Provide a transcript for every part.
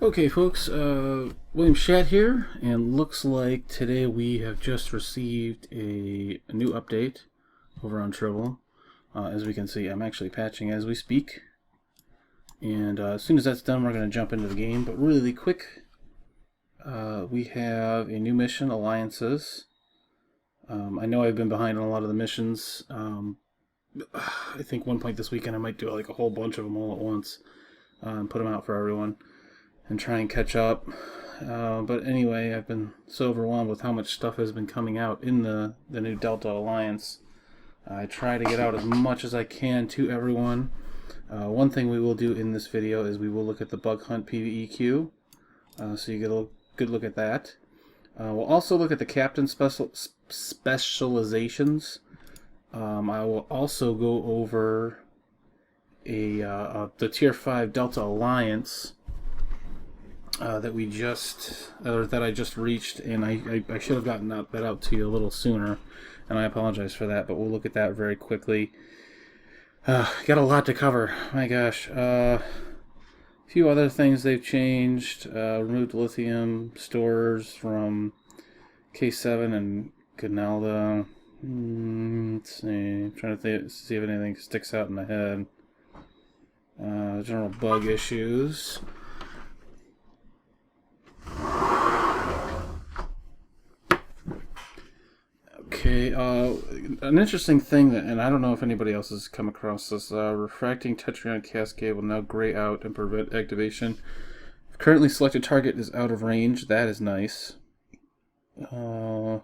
Okay, folks, William Shat here, and looks like today we have just received a new update over on Tribble. As we can see, I'm actually patching as we speak, and as soon as that's done, we're going to jump into the game. But really quick, we have a new mission, Alliances. I know I've been behind on a lot of the missions. I think one point this weekend I might do like a whole bunch of them all at once and put them out for everyone and try and catch up. But anyway, I've been so overwhelmed with how much stuff has been coming out in the new Delta Alliance. I try to get out as much as I can to everyone. One thing we will do in this video is we will look at the Bug Hunt PvE queue, so you get a good look at that. We'll also look at the Captain Specializations. I will also go over the Tier 5 Delta Alliance that I just reached, and I should have gotten that out to you a little sooner, and I apologize for that, but we'll look at that very quickly. Got a lot to cover, my gosh. A few other things they've changed. Removed lithium stores from K7 and Ganalda. Let's see. I'm trying to see if anything sticks out in my head. General bug issues. Okay, an interesting thing that, and I don't know if anybody else has come across this, refracting Tetryon Cascade will now gray out and prevent activation. Currently selected target is out of range. That is nice. Let's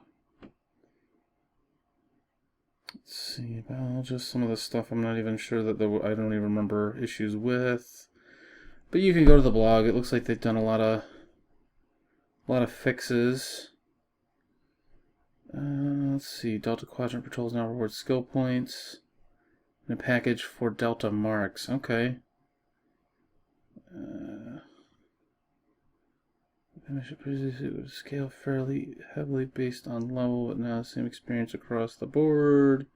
see, about just some of the stuff I'm not even sure that I don't even remember issues with. But you can go to the blog. It looks like they've done a lot of fixes. Let's see, Delta Quadrant Patrols now reward skill points. And a package for Delta Marks. Okay. It would scale fairly heavily based on level, but now the same experience across the board.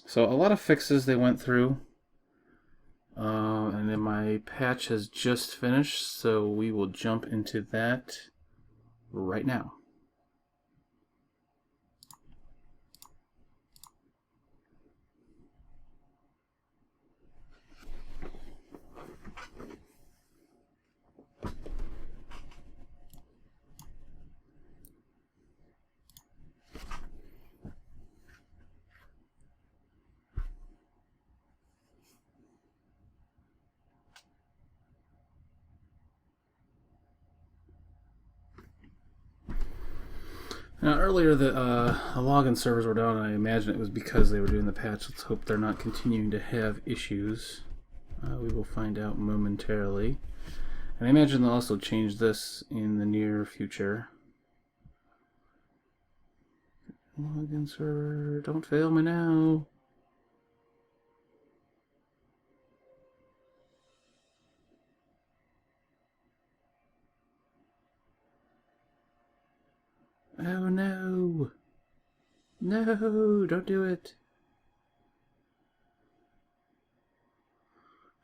So a lot of fixes they went through. And then my patch has just finished, so we will jump into that right now. Now, earlier the login servers were down, and I imagine it was because they were doing the patch. Let's hope they're not continuing to have issues. We will find out momentarily. And I imagine they'll also change this in the near future. Login server, don't fail me now. Oh no! No, don't do it.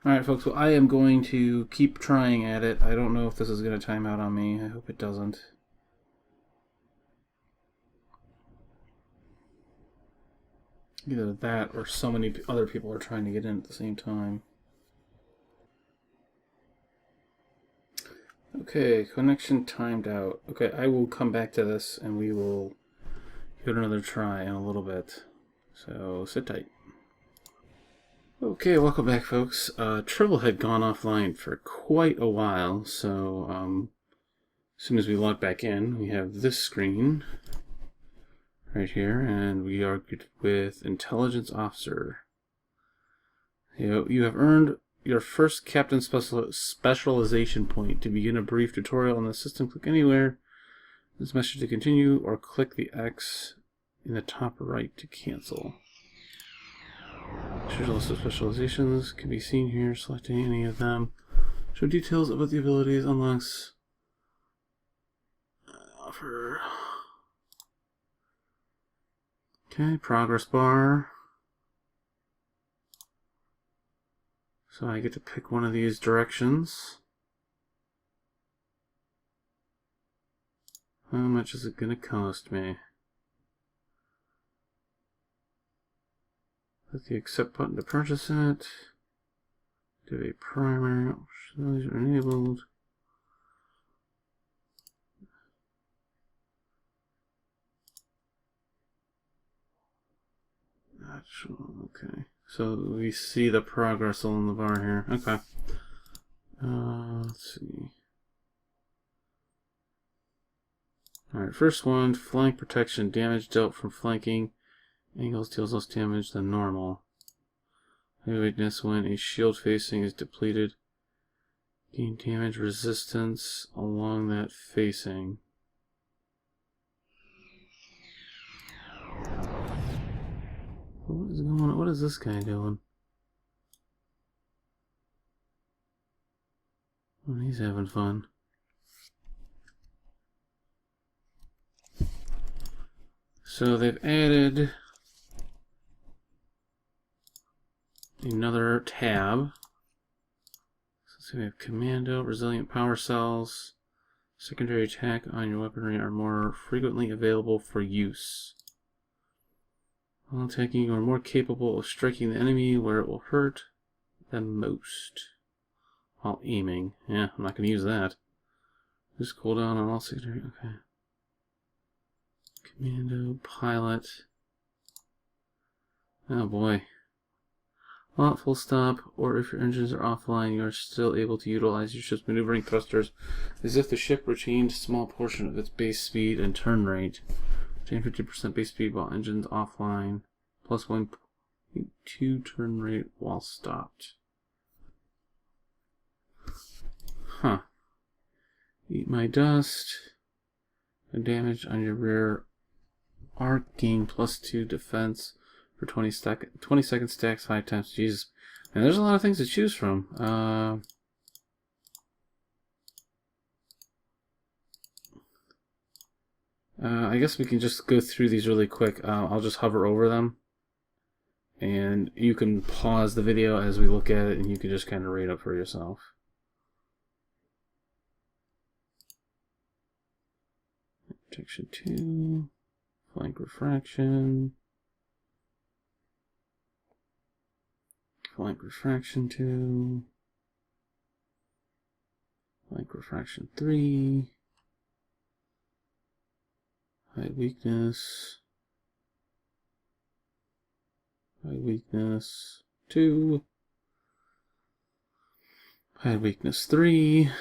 Alright folks, well I am going to keep trying at it. I don't know if this is going to time out on me. I hope it doesn't. Either that or so many other people are trying to get in at the same time. Okay, connection timed out. Okay, I will come back to this and we will give it another try in a little bit. So sit tight. Okay, welcome back folks. Tribble had gone offline for quite a while, so as soon as we log back in, we have this screen right here, and we are good with Intelligence Officer. You have earned your first Captain Specialization point. To begin a brief tutorial on the system, click anywhere this message to continue, or click the X in the top right to cancel. Show list of specializations can be seen here. Selecting any of them. Show details about the abilities, unlocks, offer. Okay, progress bar. So I get to pick one of these directions. How much is it gonna cost me? Hit the accept button to purchase it. Do a primary. These are enabled. Okay. So we see the progress along the bar here. Okay. Let's see. Alright, first one, flank protection. Damage dealt from flanking angles deals less damage than normal. High weakness when a shield facing is depleted. Gain damage resistance along that facing. What is going on? What is this guy doing? Oh, he's having fun. So they've added another tab. So we have commando, resilient power cells, secondary attack on your weaponry are more frequently available for use. While attacking, you are more capable of striking the enemy where it will hurt than most. While aiming. Yeah, I'm not going to use that. Just cooldown on all secondary. Okay. Commando, pilot. Oh boy. Well, full stop, or if your engines are offline, you are still able to utilize your ship's maneuvering thrusters as if the ship retained a small portion of its base speed and turn rate. Retain 50% base speed while engines offline, plus 1.2 turn rate while stopped. Huh. Eat my dust. And damage on your rear arc, gain plus 2 defense for 20 second stacks 5 times. Jesus. And there's a lot of things to choose from. I guess we can just go through these really quick. I'll just hover over them. And you can pause the video as we look at it, and you can just kind of read up for yourself. Protection 2. Flank refraction. Flank refraction 2. Flank refraction 3. High weakness. High weakness 2. High weakness 3.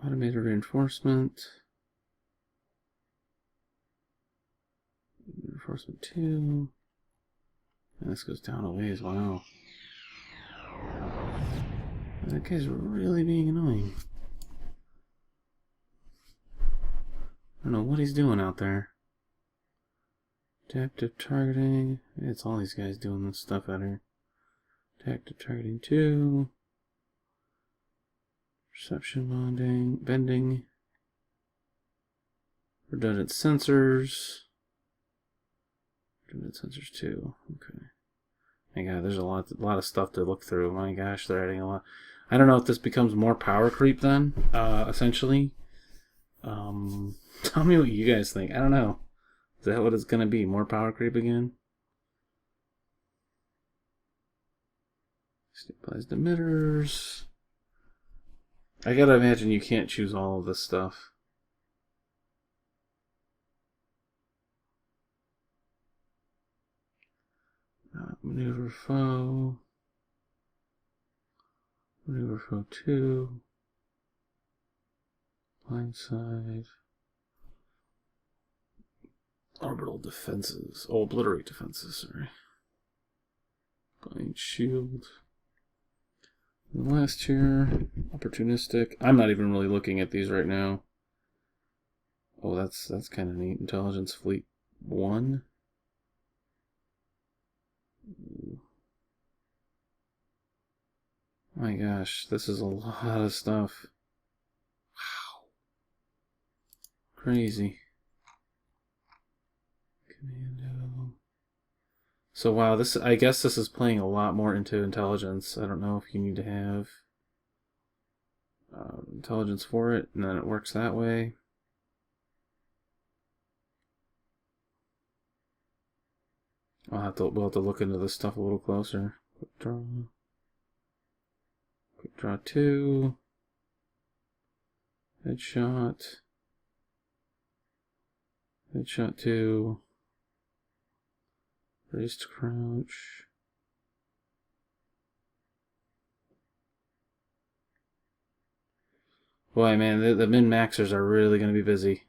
Automated reinforcement. Reinforcement 2. And this goes down a ways. Wow. That guy's really being annoying. I don't know what he's doing out there. Adaptive targeting. It's all these guys doing this stuff out here. Adaptive targeting 2. Perception bending. Redundant sensors. Redundant sensors 2. Okay. My God, there's a lot of stuff to look through. My gosh, they're adding a lot. I don't know if this becomes more power creep then, essentially. Tell me what you guys think. I don't know. Is that what it's going to be? More power creep again? Stabilized emitters. I gotta imagine you can't choose all of this stuff. Maneuver foe. Maneuver foe 2. Blindside. Orbital defenses. Oh, obliterate defenses, sorry. Blind shield. And last here, opportunistic. I'm not even really looking at these right now. Oh, that's kind of neat. Intelligence Fleet 1. My gosh, this is a lot of stuff. Wow. Crazy. Commando. So wow, I guess this is playing a lot more into intelligence. I don't know if you need to have intelligence for it, and then it works that way. We'll have to look into this stuff a little closer. Quick draw 2. Headshot 2. Raised crouch. Boy, man, the min-maxers are really going to be busy.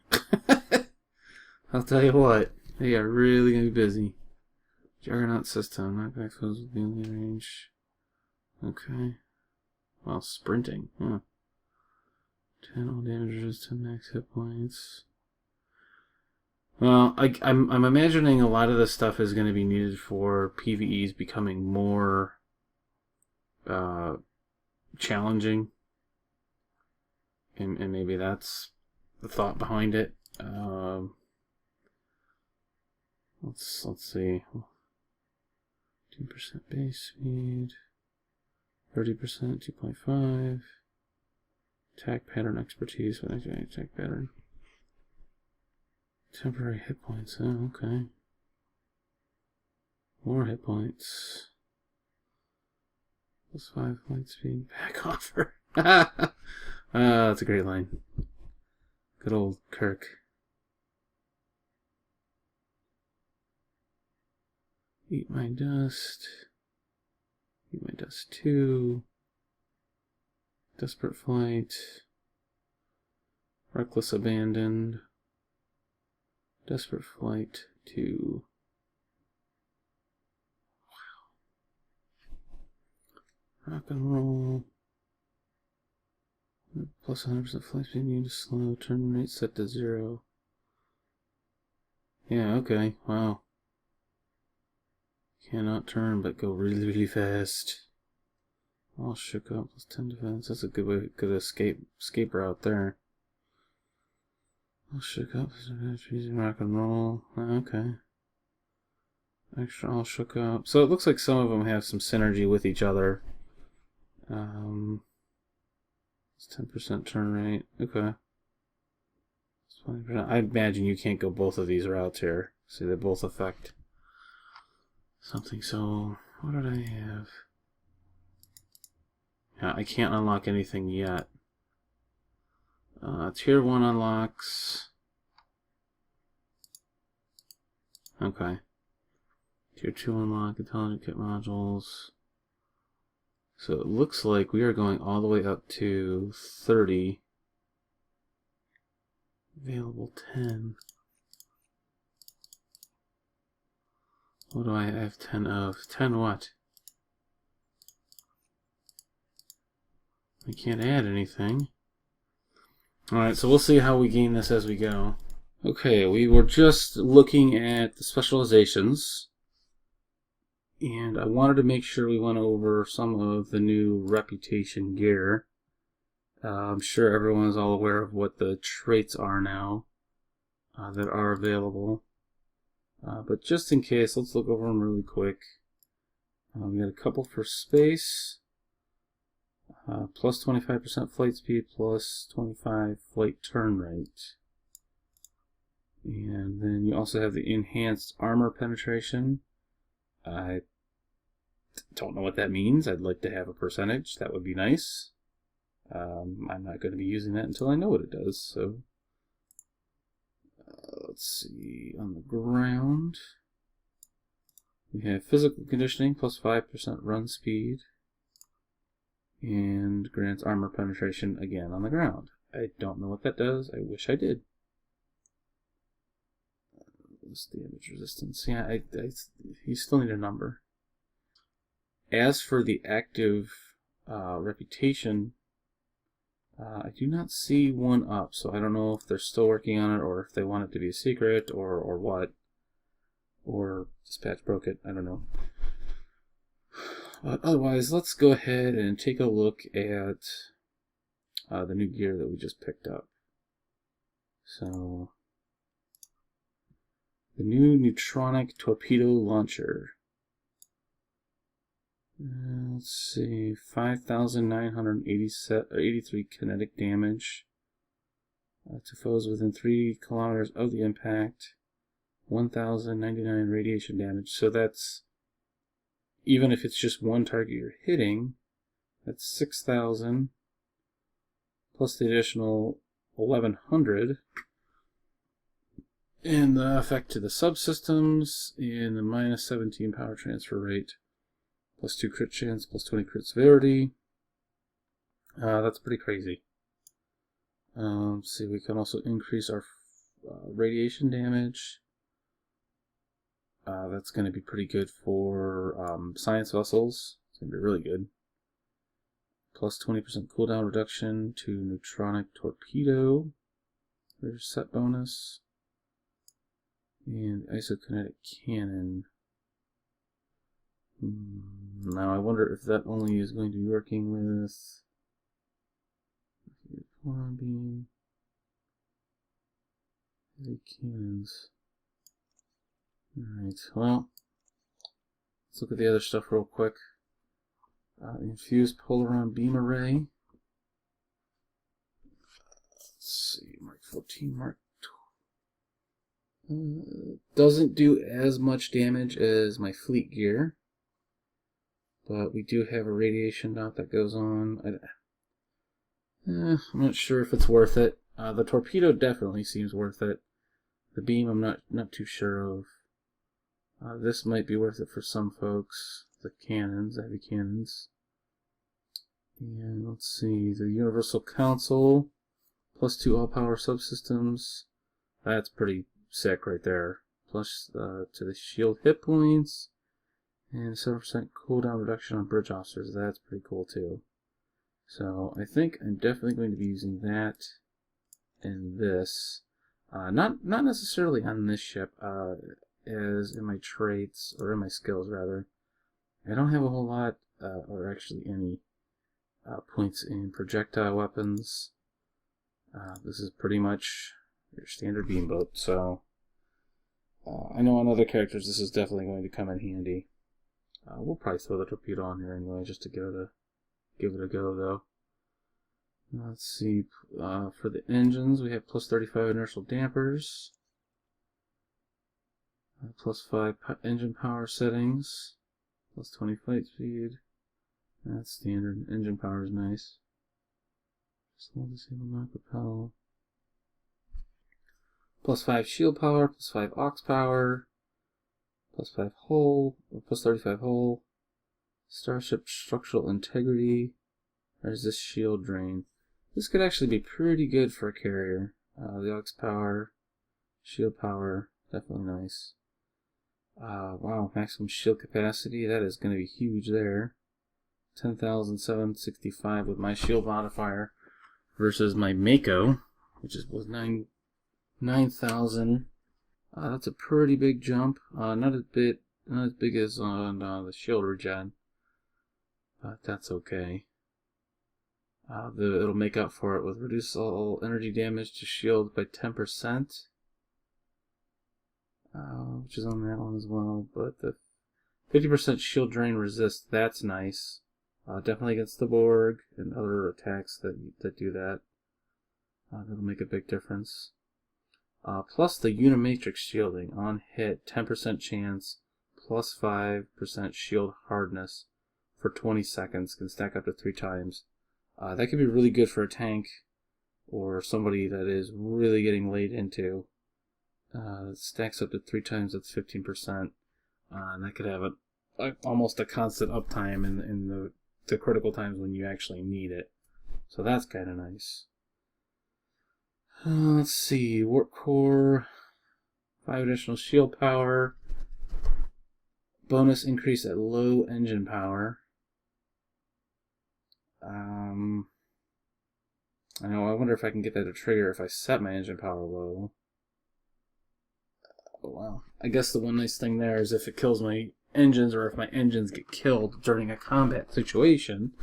I'll tell you what, they are really going to be busy. Juggernaut system, knockback foes with melee range. Okay. Well, sprinting, huh. 10 all damages, 10 max hit points. Well, I'm imagining a lot of this stuff is going to be needed for PvEs becoming more challenging. And maybe that's the thought behind it. Let's see. 2% base speed, 30%, 2.5. Attack pattern expertise with attack pattern. Temporary hit points. Oh, okay. More hit points. +5 flight speed. Back offer. That's a great line. Good old Kirk. Eat my dust. Eat my dust 2. Desperate flight. Reckless abandon. Desperate flight 2. Wow. Rock and roll. Plus 100% flight speed, need to slow. Turn rate set to 0. Yeah, okay. Wow. Cannot turn, but go really, really fast. All shook up. Plus 10 defense. That's a good way, good escape route there. All shook up. Using rock and roll. Okay. Extra all shook up. So it looks like some of them have some synergy with each other. It's 10% turn rate. Okay. 20%. I imagine you can't go both of these routes here. See, they both affect something. So, what did I have? Yeah, I can't unlock anything yet. Tier 1 unlocks. Okay. Tier 2 unlock, intelligent kit modules. So it looks like we are going all the way up to 30. Available 10. What do I have 10 of? 10 what? I can't add anything. Alright, so we'll see how we gain this as we go. Okay, we were just looking at the specializations. And I wanted to make sure we went over some of the new reputation gear. I'm sure everyone is all aware of what the traits are now that are available. But just in case, let's look over them really quick. We got a couple for space. Plus 25% flight speed, plus 25 flight turn rate. And then you also have the enhanced armor penetration. I don't know what that means. I'd like to have a percentage. That would be nice. I'm not going to be using that until I know what it does. So let's see. On the ground, we have physical conditioning plus 5% run speed, and grants armor penetration again on the ground. I don't know what that does. I wish I did. What's damage resistance? Yeah, you still need a number. As for the active reputation, I do not see one up, so I don't know if they're still working on it or if they want it to be a secret or what. Or Dispatch broke it, I don't know. But otherwise, let's go ahead and take a look at the new gear that we just picked up. So, the new neutronic torpedo launcher. Let's see, 5,983 kinetic damage to foes within 3 kilometers of the impact. 1,099 radiation damage. So that's, even if it's just one target you're hitting, that's 6,000 plus the additional 1,100. And the effect to the subsystems in the minus 17 power transfer rate, plus 2 crit chance, plus 20 crit severity. That's pretty crazy. Let's see, we can also increase our radiation damage. That's going to be pretty good for science vessels. It's going to be really good. Plus 20% cooldown reduction to neutronic torpedo. There's set bonus. And isokinetic cannon. Now I wonder if that only is going to be working with photon beam, heavy cannons. Alright, well, let's look at the other stuff real quick. Infused polaron beam array. Let's see, Mark 14, Mark 12. Doesn't do as much damage as my fleet gear, but we do have a radiation dot that goes on. I'm not sure if it's worth it. The torpedo definitely seems worth it. The beam I'm not too sure of. This might be worth it for some folks. The cannons, heavy cannons. And let's see, the Universal Council, plus 2 all-power subsystems. That's pretty sick right there. Plus to the shield hit points. And 7% cooldown reduction on bridge officers. That's pretty cool too. So I think I'm definitely going to be using that and this. Not necessarily on this ship, as in my traits, or in my skills rather. I don't have a whole lot, or actually any, points in projectile weapons. This is pretty much your standard beamboat, so I know on other characters this is definitely going to come in handy. We'll probably throw the torpedo on here anyway, just to give it a go, though. Let's see, for the engines, we have plus 35 inertial dampers, plus 5 engine power settings, plus 20 flight speed. That's standard. Engine power is nice. Slow disable non-propel. Plus 5 shield power, plus 5 aux power, plus 5 hull, plus 35 hull. Starship structural integrity. There's this shield drain. This could actually be pretty good for a carrier. The aux power, shield power, definitely nice. Wow, maximum shield capacity, that is going to be huge there. 10,765 with my shield modifier versus my Mako, which was 9,000. That's a pretty big jump. Not as big as on the shield regen, but that's okay. It'll make up for it with reduce all energy damage to shield by 10%, which is on that one as well. But the 50% shield drain resist, that's nice. Definitely against the Borg and other attacks that do that. That'll make a big difference. Plus the Unimatrix shielding on hit, 10% chance, plus 5% shield hardness for 20 seconds, can stack up to 3 times. That could be really good for a tank or somebody that is really getting laid into. It stacks up to 3 times, that's 15%. And that could have almost a constant uptime in the critical times when you actually need it. So that's kind of nice. Let's see, warp core, 5 additional shield power, bonus increase at low engine power. I know, I wonder if I can get that to trigger if I set my engine power low. Oh wow. I guess the one nice thing there is if it kills my engines, or if my engines get killed during a combat situation,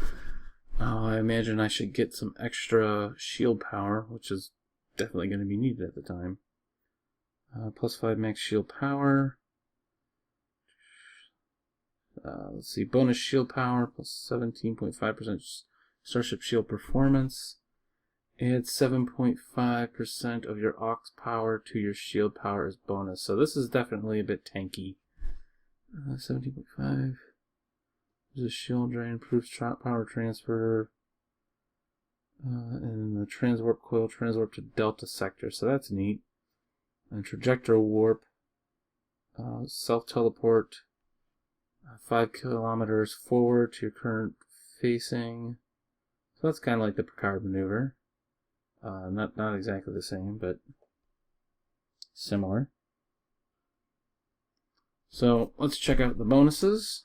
I imagine I should get some extra shield power, which is definitely going to be needed at the time. Plus 5 max shield power. Let's see, bonus shield power plus 17.5% starship shield performance. Add 7.5% of your aux power to your shield power as bonus. So this is definitely a bit tanky. 17.5. There's a shield drain, improves power transfer. And the transwarp coil, transwarp to Delta sector. So that's neat. And trajectory warp. Self-teleport. 5 kilometers forward to your current facing. So that's kind of like the Picard maneuver. Not exactly the same, but similar. So let's check out the bonuses.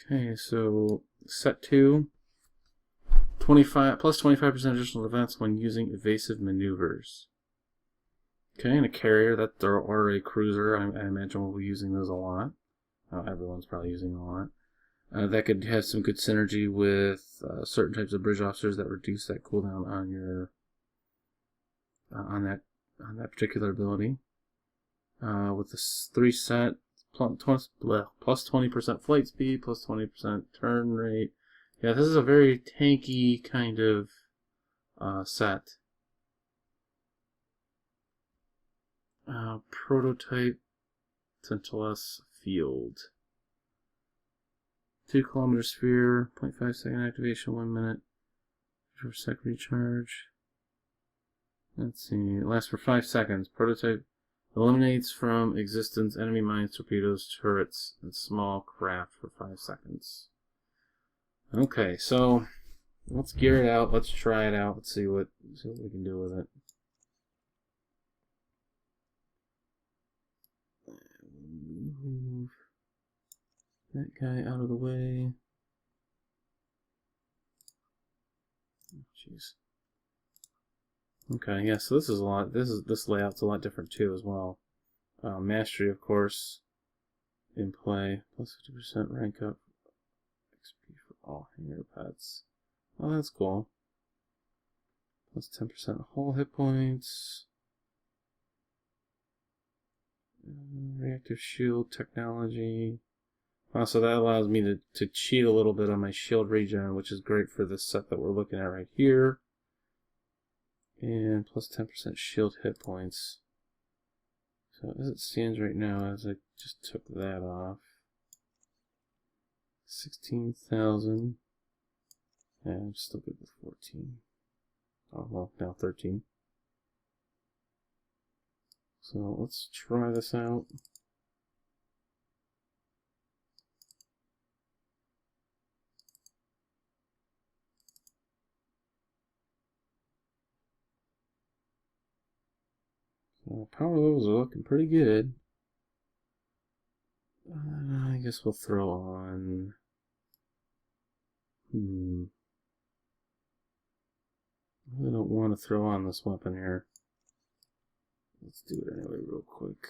Okay, so set 2, 25 plus 25% additional defense when using evasive maneuvers. Okay, and a carrier, or a cruiser, I imagine we'll be using those a lot. Everyone's probably using them a lot. That could have some good synergy with certain types of bridge officers that reduce that cooldown on your on that particular ability. With this 3 set plus 20% flight speed, plus 20% turn rate. Yeah, this is a very tanky kind of set. Prototype Tantalus Field. 2 kilometer sphere, 0.5 second activation, 1 minute per second recharge. Let's see, it lasts for 5 seconds. Prototype eliminates from existence enemy mines, torpedoes, turrets, and small craft for 5 seconds. Okay, so let's gear it out. Let's try it out. Let's see what we can do with it. Move that guy out of the way. Jeez. Okay, yeah, so this is a lot. This layout's a lot different too as well. Mastery, of course, in play. Plus 50% rank up. XP for all hangar pets. Oh, that's cool. Plus 10% whole hit points. Reactive shield technology. So that allows me to cheat a little bit on my shield regen, which is great for this set that we're looking at right here. And plus 10% shield hit points. So as it stands right now, as I just took that off, 16,000. Yeah, I'm still good with 14. Oh, well, now 13. So let's try this out. Power levels are looking pretty good. I guess we'll throw on. I really don't want to throw on this weapon here. Let's do it anyway, real quick.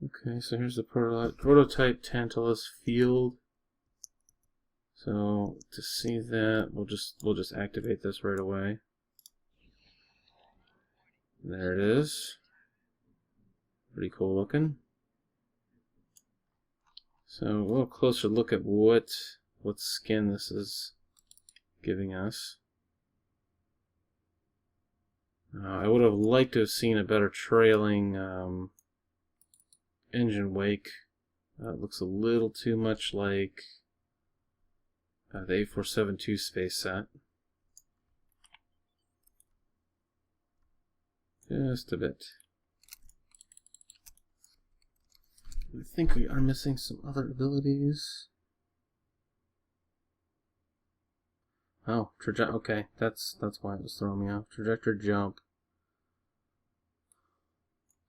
Okay, so here's the prototype Tantalus Field. So to see that, we'll just activate this right away. There it is. Pretty cool looking. So a little closer look at what skin this is giving us. I would have liked to have seen a better trailing engine wake. It looks a little too much like the A472 space set. Just a bit. I think we are missing some other abilities. Oh, okay, that's why it was throwing me off. Trajectory jump.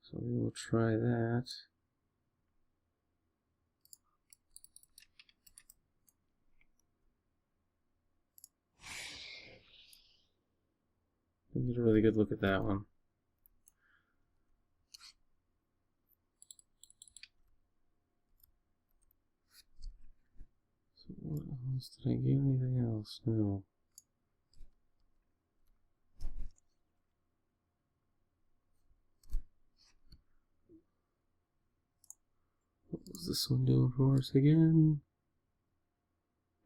So we will try that. Get a really good look at that one. What else did I get? Anything else? No. What was this one doing for us again?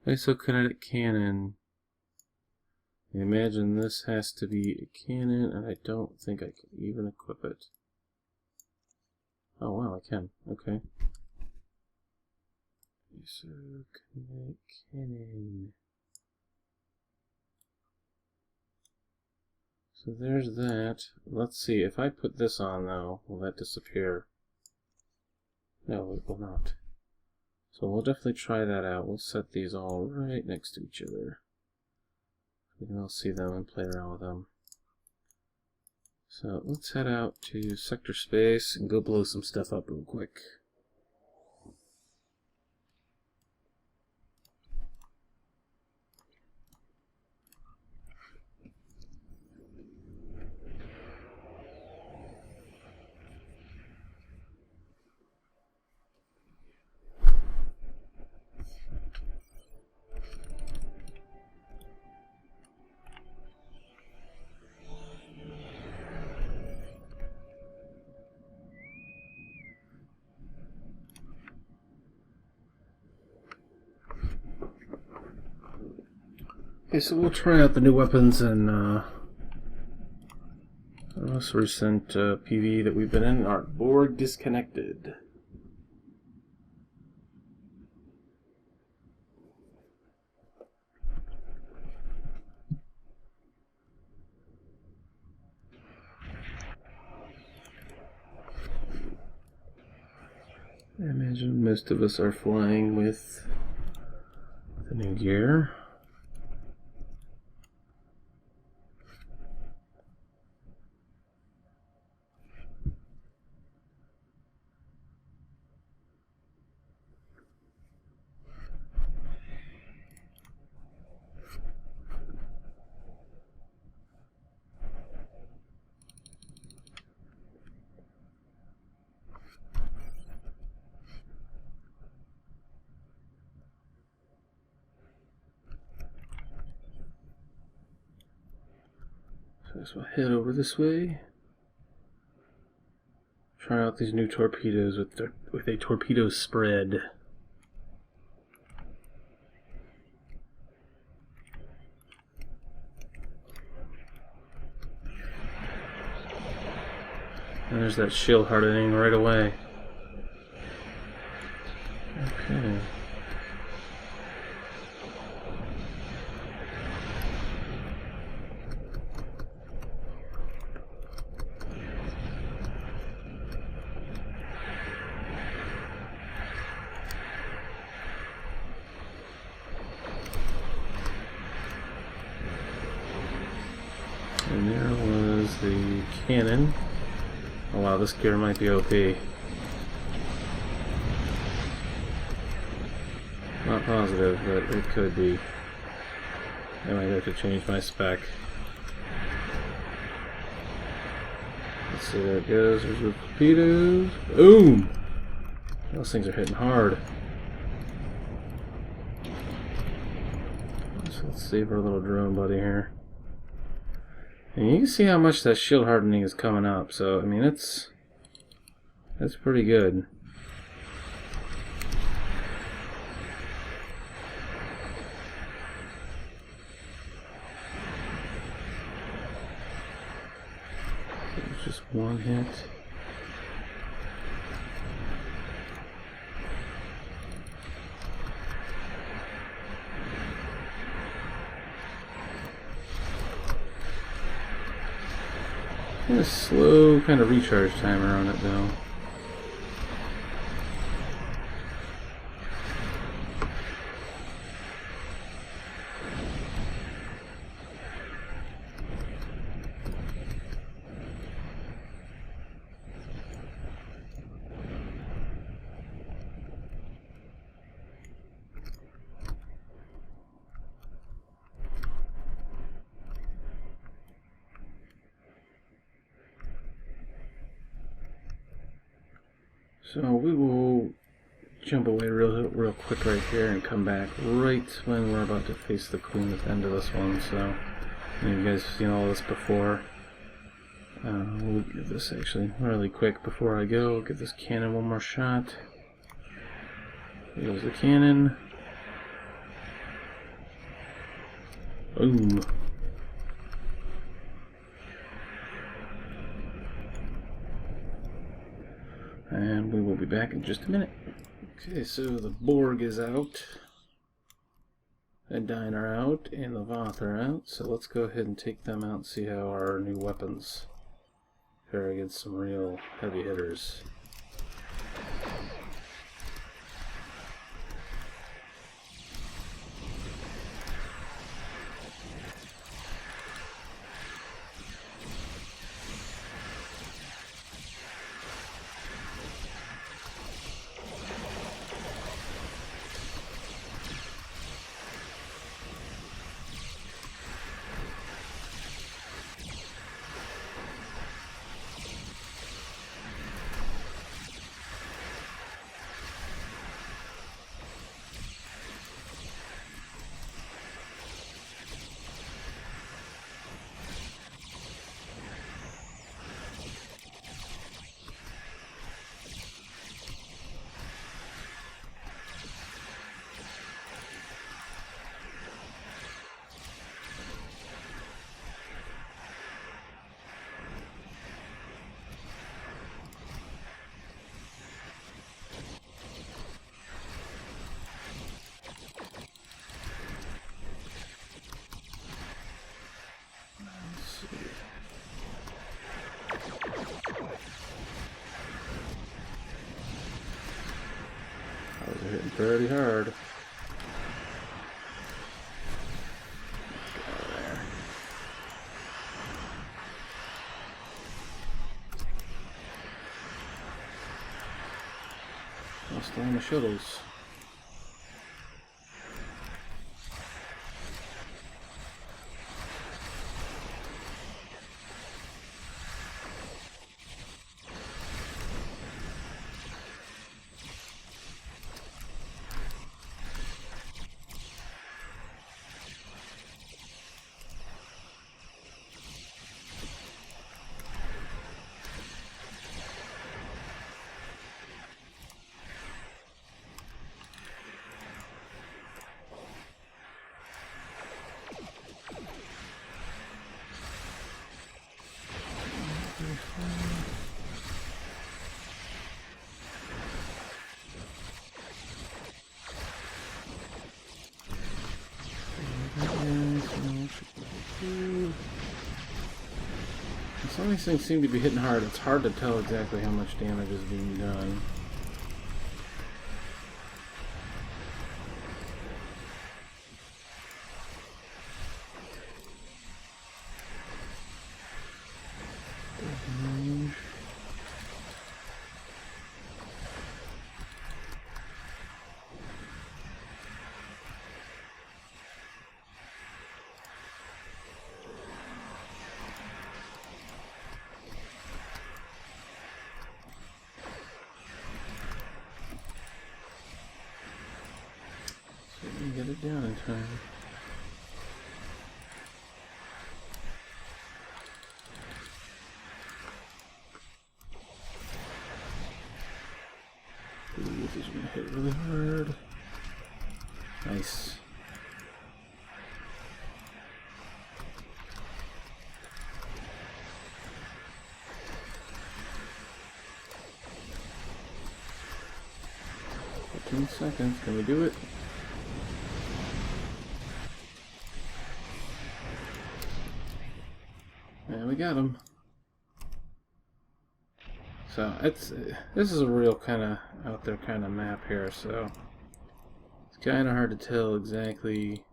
Isokinetic cannon. I imagine this has to be a cannon, and I don't think I can even equip it. Oh wow, I can. Okay. Isokinetic cannon. So there's that. Let's see, if I put this on though, will that disappear? No, it will not. So we'll definitely try that out. We'll set these all right next to each other. We can all see them and play around with them. So let's head out to sector space and go blow some stuff up real quick. Okay, so we'll try out the new weapons and the most recent PvE that we've been in. Our Borg disconnected. I imagine most of us are flying with the new gear. So we'll head over this way. Try out these new torpedoes with a torpedo spread. And there's that shield hardening right away. Okay. And there was the cannon. Oh wow, this gear might be OP. Not positive, but it could be. I might have to change my spec. Let's see where it goes. There's the torpedoes. Boom! Those things are hitting hard. So let's save our little drone buddy here. And you can see how much that shield hardening is coming up, so I mean that's pretty good. It's just one hit. A slow kind of recharge timer on it though. So we will jump away real quick right here and come back right when we're about to face the queen at the end of this one. So you guys have seen all this before. We'll give this actually really quick before I go. Give this cannon one more shot. Here's the cannon. Boom. And we will be back in just a minute. Okay, so the Borg is out. The Dine are out, and the Voth are out. So let's go ahead and take them out and see how our new weapons fare against some real heavy hitters. Those are hitting pretty hard. Lost all my shuttles. Some of these things seem to be hitting hard. It's hard to tell exactly how much damage is being done. Get it down in time. Ooh, this is gonna hit really hard. Nice. Seconds. Can we do it? And we got him. So this is a real kind of out there kind of map here. So it's kind of hard to tell exactly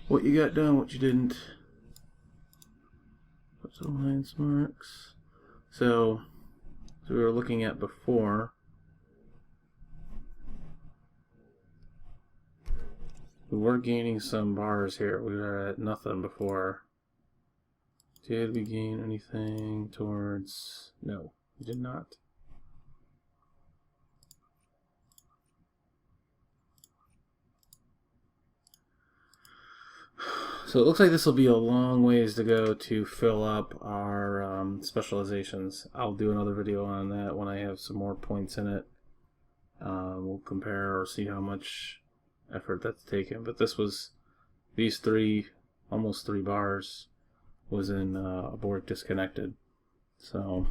what you got done, what you didn't. What's alliance marks? So as we were looking at before, we were gaining some bars here. We were at nothing before. Did we gain anything towards... No, we did not. So it looks like this will be a long ways to go to fill up our specializations. I'll do another video on that when I have some more points in it. We'll compare or see how much effort that's taken. But this was, these three, almost 3 bars, was in abort disconnected. So,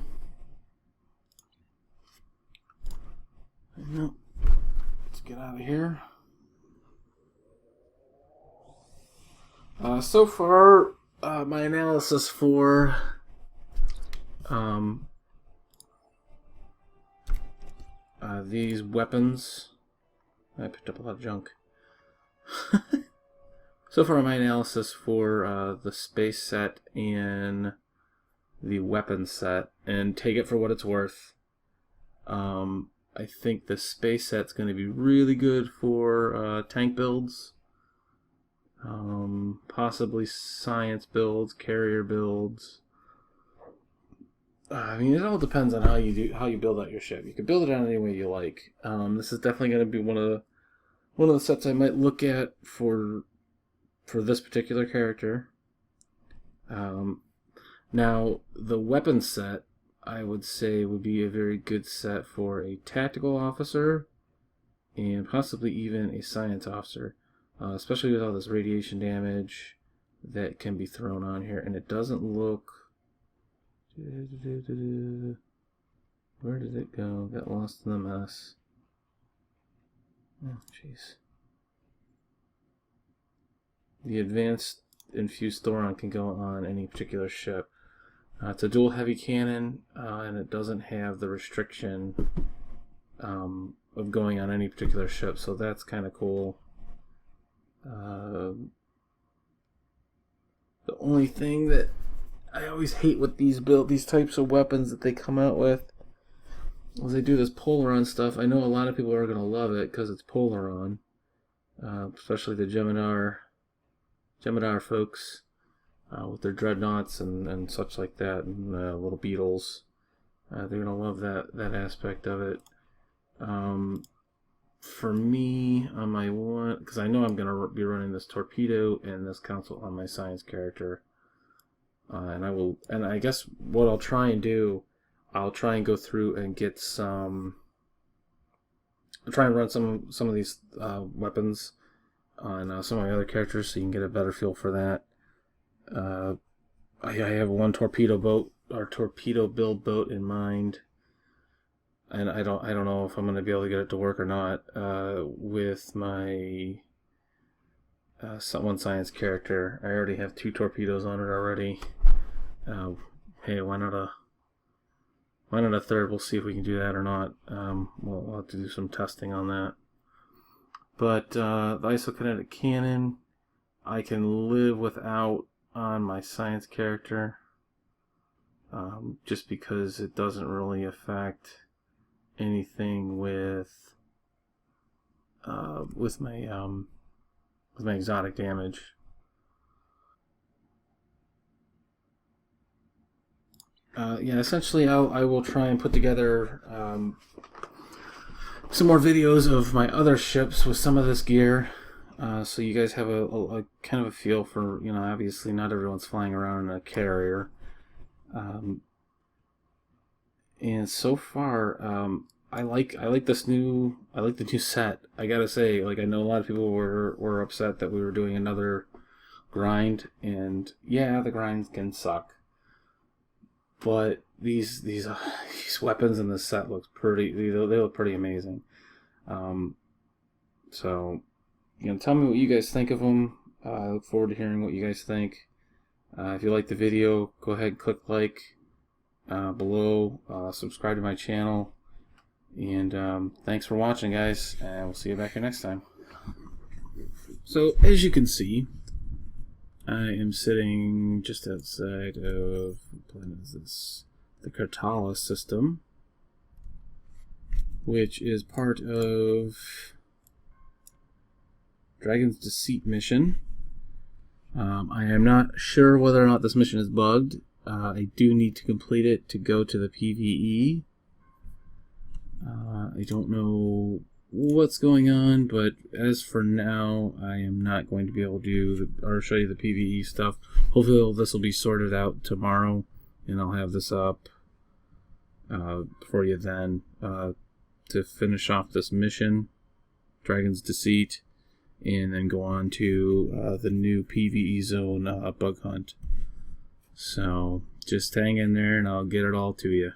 let's get out of here. So far, my analysis for these weapons, I picked up a lot of junk. So far, my analysis for the space set and the weapon set, and take it for what it's worth. I think the space set's going to be really good for tank builds. Possibly science builds, carrier builds. I mean, it all depends on how you build out your ship. You can build it out any way you like. This is definitely going to be one of the sets I might look at for this particular character. Now, the weapon set, I would say, would be a very good set for a tactical officer and possibly even a science officer. Especially with all this radiation damage that can be thrown on here, and it doesn't look... Where did it go? Got lost in the mess. Oh, jeez. The advanced infused thoron can go on any particular ship. It's a dual heavy cannon, and it doesn't have the restriction of going on any particular ship, so that's kind of cool. The only thing that I always hate with these types of weapons that they come out with is they do this Polaron stuff. I know a lot of people are going to love it because it's Polaron, especially the Gemidar folks with their dreadnoughts and such like that, and little beetles. They're going to love that aspect of it. For me, on my one, because I know I'm going to be running this torpedo and this console on my science character, and I guess what I'll try and do, I'll try and go through and get some. I'll try and run some of these weapons on some of my other characters, so you can get a better feel for that. I have one torpedo build boat in mind. And I don't know if I'm going to be able to get it to work or not with my one science character. I already have 2 torpedoes on it already. Hey, why not a third? We'll see if we can do that or not. We'll have to do some testing on that. But the isokinetic cannon, I can live without on my science character, just because it doesn't really affect anything with my exotic damage. Yeah, essentially I will try and put together some more videos of my other ships with some of this gear, so you guys have a kind of a feel for, obviously not everyone's flying around in a carrier. And so far, I like the new set. I gotta say, I know a lot of people were upset that we were doing another grind, and yeah, the grinds can suck. But these weapons in this set looks pretty. They look pretty amazing. So, tell me what you guys think of them. I look forward to hearing what you guys think. If you like the video, go ahead and click like below. Subscribe to my channel. And thanks for watching, guys. And we'll see you back here next time. So, as you can see, I am sitting just outside of, what planet is this? The Cartala system, which is part of Dragon's Deceit mission. I am not sure whether or not this mission is bugged. I do need to complete it to go to the PvE. I don't know what's going on, but as for now, I am not going to be able to do or show you the PvE stuff. Hopefully this will be sorted out tomorrow, and I'll have this up for you then to finish off this mission, Dragon's Deceit, and then go on to the new PvE Zone Bug Hunt. So just hang in there and I'll get it all to you.